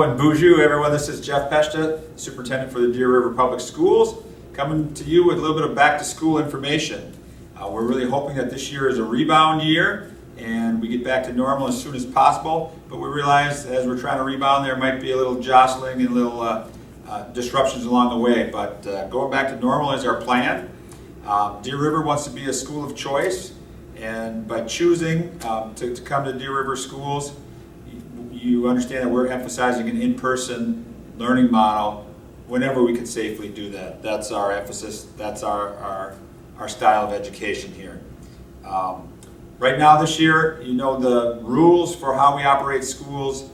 and bonjour, everyone. This is Jeff Peshta, Superintendent for the Deer River Public Schools, coming to you with a little bit of back-to-school information. We're really hoping that this year is a rebound year and we get back to normal as soon as possible, but we realize as we're trying to rebound there might be a little jostling and little disruptions along the way, but going back to normal is our plan. Deer River wants to be a school of choice, and by choosing to come to Deer River schools, you understand that we're emphasizing an in-person learning model whenever we can safely do that. That's our emphasis, that's our style of education here. Right now this year, you know, the rules for how we operate schools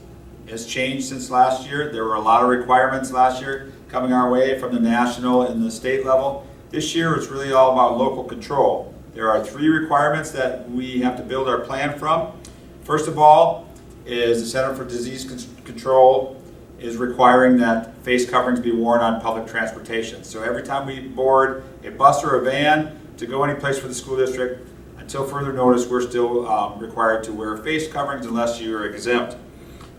has changed since last year. There were a lot of requirements last year coming our way from the national and the state level. This year it's really all about local control. There are 3 requirements that we have to build our plan from. First of all is the Center for Disease Control is requiring that face coverings be worn on public transportation. So every time we board a bus or a van to go any place for the school district, until further notice, we're still required to wear face coverings unless you are exempt.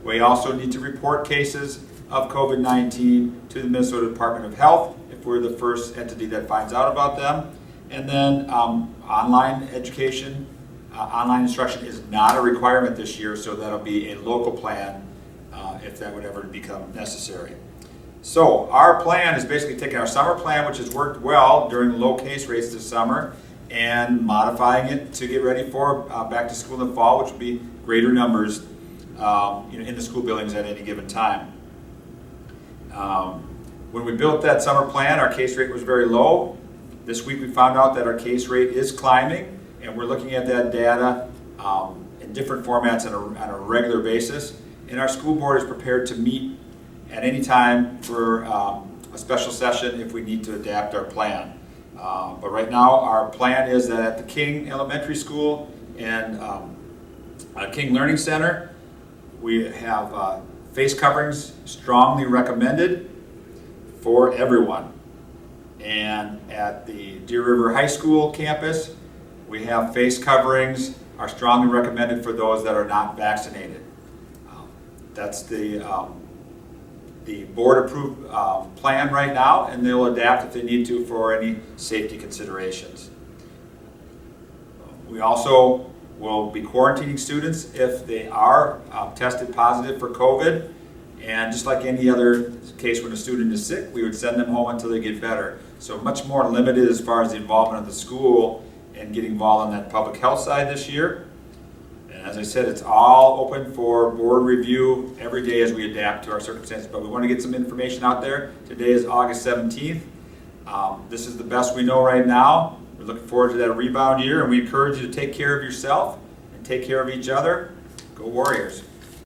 We also need to report cases of COVID-19 to the Minnesota Department of Health if we're the first entity that finds out about them. And then online education, online instruction is not a requirement this year, so that'll be a local plan if that would ever become necessary. So our plan is basically taking our summer plan, which has worked well during low case rates this summer, and modifying it to get ready for back to school in the fall, which will be greater numbers in the school buildings at any given time. When we built that summer plan, our case rate was very low. This week we found out that our case rate is climbing, and we're looking at that data in different formats on a regular basis. And our school board is prepared to meet at any time for a special session if we need to adapt our plan. But right now our plan is that at the King Elementary School and King Learning Center, we have face coverings strongly recommended for everyone. And at the Deer River High School campus, we have face coverings are strongly recommended for those that are not vaccinated. That's the board-approved plan right now, and they'll adapt if they need to for any safety considerations. We also will be quarantining students if they are tested positive for COVID, and just like any other case when a student is sick, we would send them home until they get better. So much more limited as far as the involvement of the school and getting involved on that public health side this year. And as I said, it's all open for board review every day as we adapt to our circumstances, but we want to get some information out there. Today is August 17th. This is the best we know right now. We're looking forward to that rebound year, and we encourage you to take care of yourself and take care of each other. Go Warriors.